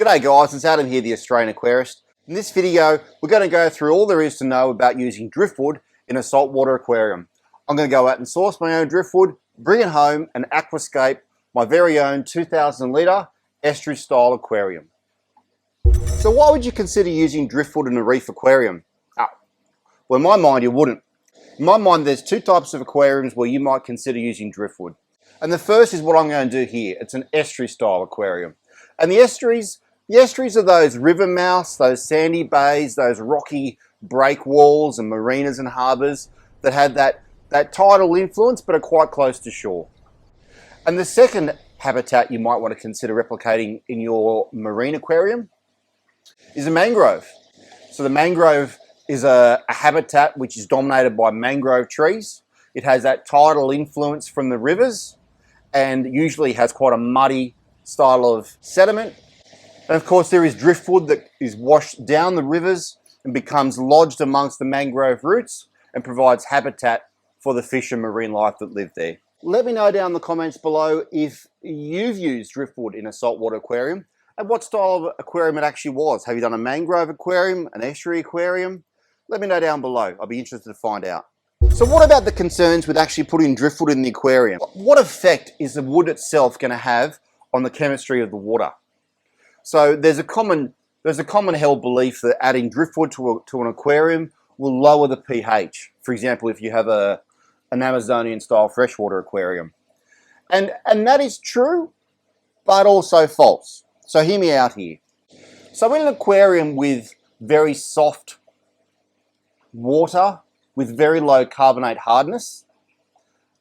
G'day guys, it's Adam here, the Australian aquarist. In this video, we're going to go through all there is to know about using driftwood in a saltwater aquarium. I'm going to go out and source my own driftwood, bring it home and aquascape my very own 2,000 litre estuary style aquarium. So why would you consider using driftwood in a reef aquarium? Well, in my mind, you wouldn't. In my mind, there's two types of aquariums where you might consider using driftwood. And the first is what I'm going to do here. It's an estuary style aquarium. And the estuaries are those river mouths, those sandy bays, those rocky breakwalls and marinas and harbours that have that tidal influence but are quite close to shore. And the second habitat you might want to consider replicating in your marine aquarium is a mangrove. So the mangrove is a habitat which is dominated by mangrove trees. It has that tidal influence from the rivers and usually has quite a muddy style of sediment. And of course there is driftwood that is washed down the rivers and becomes lodged amongst the mangrove roots and provides habitat for the fish and marine life that live there. Let me know down in the comments below if you've used driftwood in a saltwater aquarium and what style of aquarium it actually was. Have you done a mangrove aquarium, an estuary aquarium? Let me know down below. I'll be interested to find out. So what about the concerns with actually putting driftwood in the aquarium? What effect is the wood itself going to have on the chemistry of the water? So there's a common held belief that adding driftwood to an aquarium will lower the pH. For example, if you have an Amazonian style freshwater aquarium. And that is true, but also false. So hear me out here. So in an aquarium with very soft water, with very low carbonate hardness,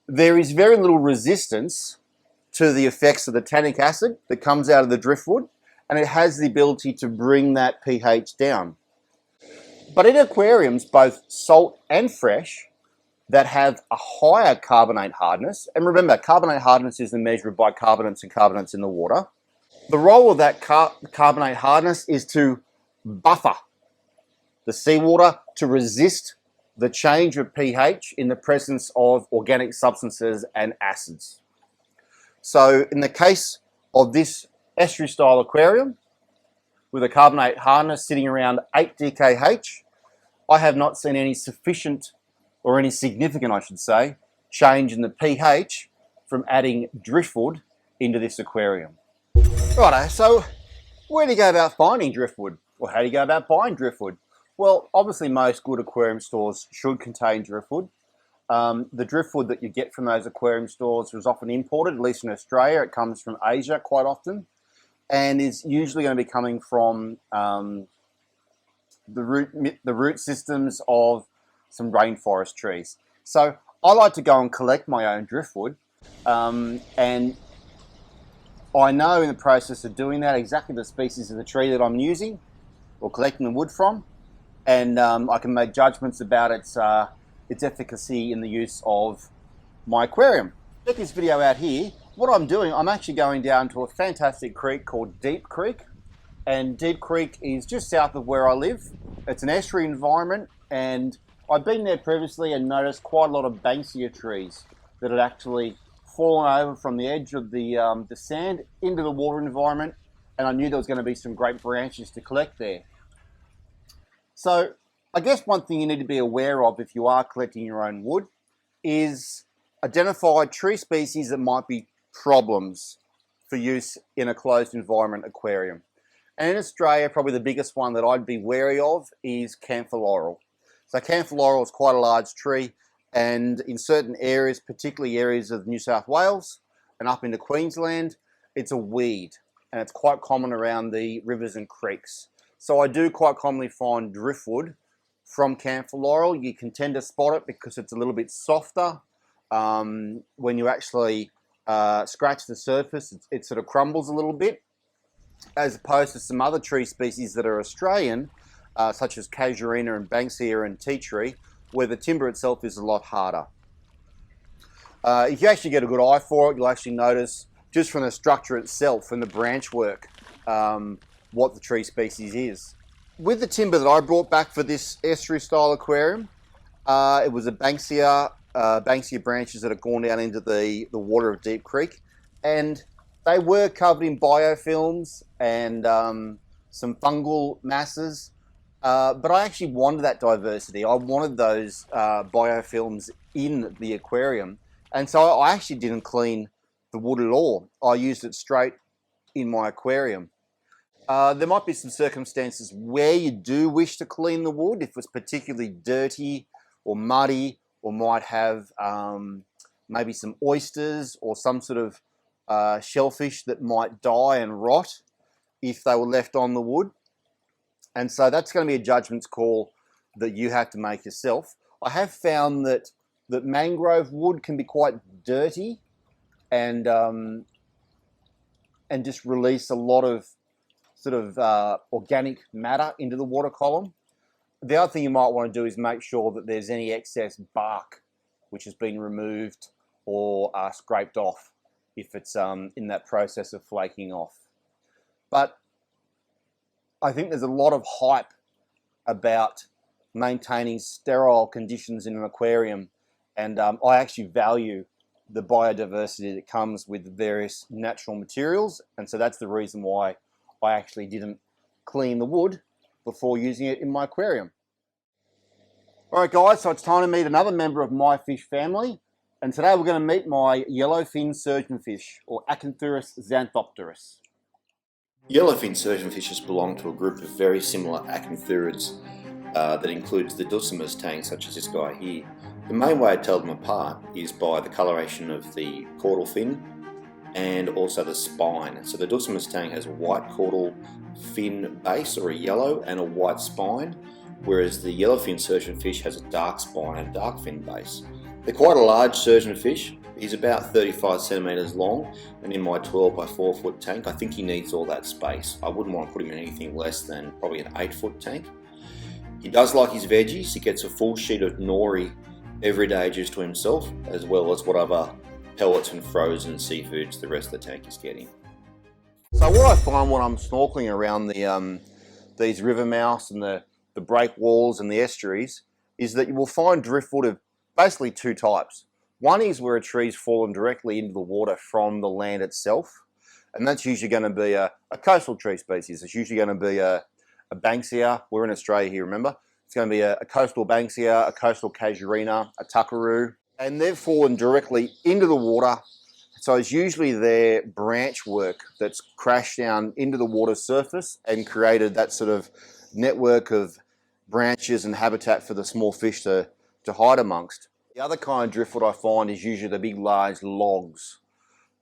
there is very little resistance to the effects of the tannic acid that comes out of the driftwood, and it has the ability to bring that pH down. But in aquariums, both salt and fresh, that have a higher carbonate hardness, and remember, carbonate hardness is the measure of bicarbonates and carbonates in the water. The role of that carbonate hardness is to buffer the seawater to resist the change of pH in the presence of organic substances and acids. So in the case of this estuary style aquarium with a carbonate hardness sitting around 8 dkH, I have not seen any sufficient, or any significant I should say, change in the pH from adding driftwood into this aquarium. Righto, so where do you go about finding driftwood? Or how do you go about buying driftwood? Well, obviously most good aquarium stores should contain driftwood. The driftwood that you get from those aquarium stores is often imported, at least in Australia. It comes from Asia quite often and is usually going to be coming from the root systems of some rainforest trees. So I like to go and collect my own driftwood, and I know in the process of doing that exactly the species of the tree that I'm using or collecting the wood from, and I can make judgments about its efficacy in the use of my aquarium. Check this video out here. What I'm doing, I'm actually going down to a fantastic creek called Deep Creek, and Deep Creek is just south of where I live. It's an estuary environment, and I've been there previously and noticed quite a lot of banksia trees that had actually fallen over from the edge of the sand into the water environment, and I knew there was going to be some great branches to collect there. So I guess one thing you need to be aware of if you are collecting your own wood is identify tree species that might be problems for use in a closed environment aquarium. And in Australia, probably the biggest one that I'd be wary of is camphor laurel. So camphor laurel is quite a large tree, and in certain areas, particularly areas of New South Wales and up into Queensland, it's a weed, and it's quite common around the rivers and creeks. So I do quite commonly find driftwood from camphor laurel. You can tend to spot it because it's a little bit softer. When you actually scratch the surface, it sort of crumbles a little bit, as opposed to some other tree species that are Australian, such as casuarina and banksia and tea tree, where the timber itself is a lot harder. If you actually get a good eye for it, you'll actually notice just from the structure itself and the branch work what the tree species is. With the timber that I brought back for this estuary style aquarium, it was a banksia branches that had gone down into the water of Deep Creek, and they were covered in biofilms and some fungal masses. But I actually wanted that diversity. I wanted those biofilms in the aquarium. And so I actually didn't clean the wood at all. I used it straight in my aquarium. There might be some circumstances where you do wish to clean the wood, if it's particularly dirty or muddy, or might have maybe some oysters or some sort of shellfish that might die and rot if they were left on the wood. And so that's going to be a judgment call that you have to make yourself. I have found that mangrove wood can be quite dirty and just release a lot of sort of organic matter into the water column. The other thing you might want to do is make sure that there's any excess bark which has been removed or scraped off if it's in that process of flaking off. But I think there's a lot of hype about maintaining sterile conditions in an aquarium, and I actually value the biodiversity that comes with various natural materials, and so that's the reason why I actually didn't clean the wood before using it in my aquarium. Alright guys, so it's time to meet another member of my fish family, and today we're going to meet my yellowfin surgeonfish, or Acanthurus xanthopterus. Yellowfin surgeonfishes belong to a group of very similar acanthurids that includes the dulcimer's tank, such as this guy here. The main way to tell them apart is by the coloration of the caudal fin and also the spine. So the dulcimer's tank has a white caudal fin base, or a yellow, and a white spine, whereas the yellowfin surgeonfish has a dark spine and dark fin base. They're quite a large surgeonfish. He's about 35 centimetres long, and in my 12 by 4 foot tank, I think he needs all that space. I wouldn't want to put him in anything less than probably an 8 foot tank. He does like his veggies. He gets a full sheet of nori every day just to himself, as well as whatever pellets and frozen seafoods the rest of the tank is getting. So what I find when I'm snorkeling around these river mouths and the breakwalls and the estuaries is that you will find driftwood of basically two types. One is where a tree's fallen directly into the water from the land itself, and that's usually going to be a coastal tree species. It's usually going to be a Banksia. We're in Australia here, remember? It's going to be a coastal Banksia, a coastal Casuarina, a Tuckaroo, and they've fallen directly into the water. So it's usually their branch work that's crashed down into the water surface and created that sort of network of branches and habitat for the small fish to hide amongst. The other kind of driftwood I find is usually the big large logs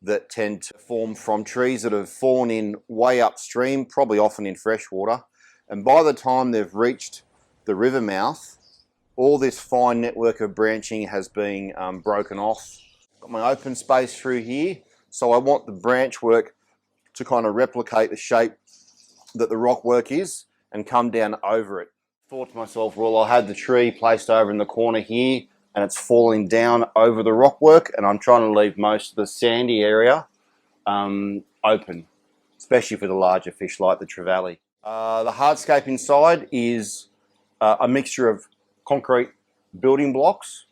that tend to form from trees that have fallen in way upstream, probably often in freshwater, and by the time they've reached the river mouth, all this fine network of branching has been broken off. Got my open space through here, so I want the branch work to kind of replicate the shape that the rock work is and come down over it. Thought to myself, well, I had the tree placed over in the corner here, and it's falling down over the rock work, and I'm trying to leave most of the sandy area open, especially for the larger fish like the trevally. The hardscape inside is a mixture of concrete building blocks,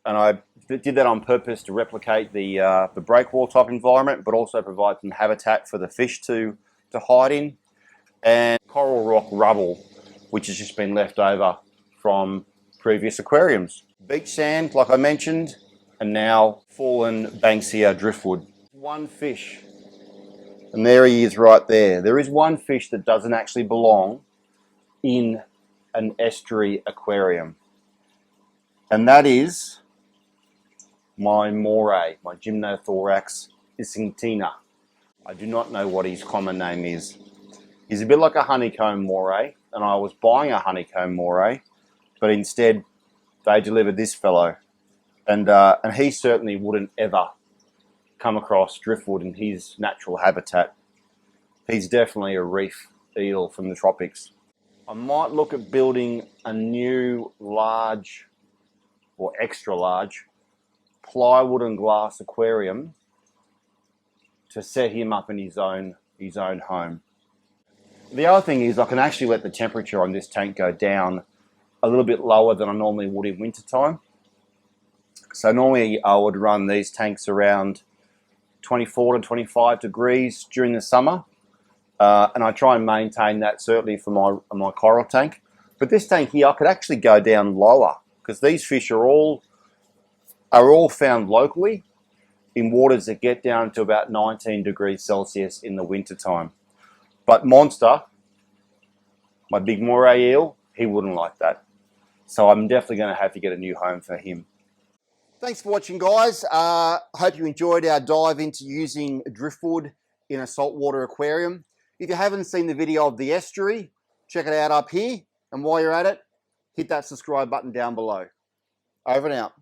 and I did that on purpose to replicate the breakwall type environment, but also provide some habitat for the fish to hide in, and coral rock rubble, which has just been left over from previous aquariums. Beach sand, like I mentioned, and now fallen Banksia driftwood. One fish, and there he is right there. There is one fish that doesn't actually belong in an estuary aquarium, and that is my moray, my Gymnothorax isingtina. I do not know what his common name is. He's a bit like a honeycomb moray, and I was buying a honeycomb moray, but instead they delivered this fellow, and he certainly wouldn't ever come across driftwood in his natural habitat. He's definitely a reef eel from the tropics. I might look at building a new large or extra large plywood and glass aquarium to set him up in his own home. The other thing is I can actually let the temperature on this tank go down a little bit lower than I normally would in winter time. So normally I would run these tanks around 24 to 25 degrees during the summer, and I try and maintain that certainly for my coral tank. But this tank here, I could actually go down lower because these fish are all found locally in waters that get down to about 19 degrees Celsius in the winter time. But Monster, my big moray eel, he wouldn't like that. So I'm definitely going to have to get a new home for him. Thanks for watching, guys. Hope you enjoyed our dive into using driftwood in a saltwater aquarium. If you haven't seen the video of the estuary, check it out up here. And while you're at it, hit that subscribe button down below. Over and out.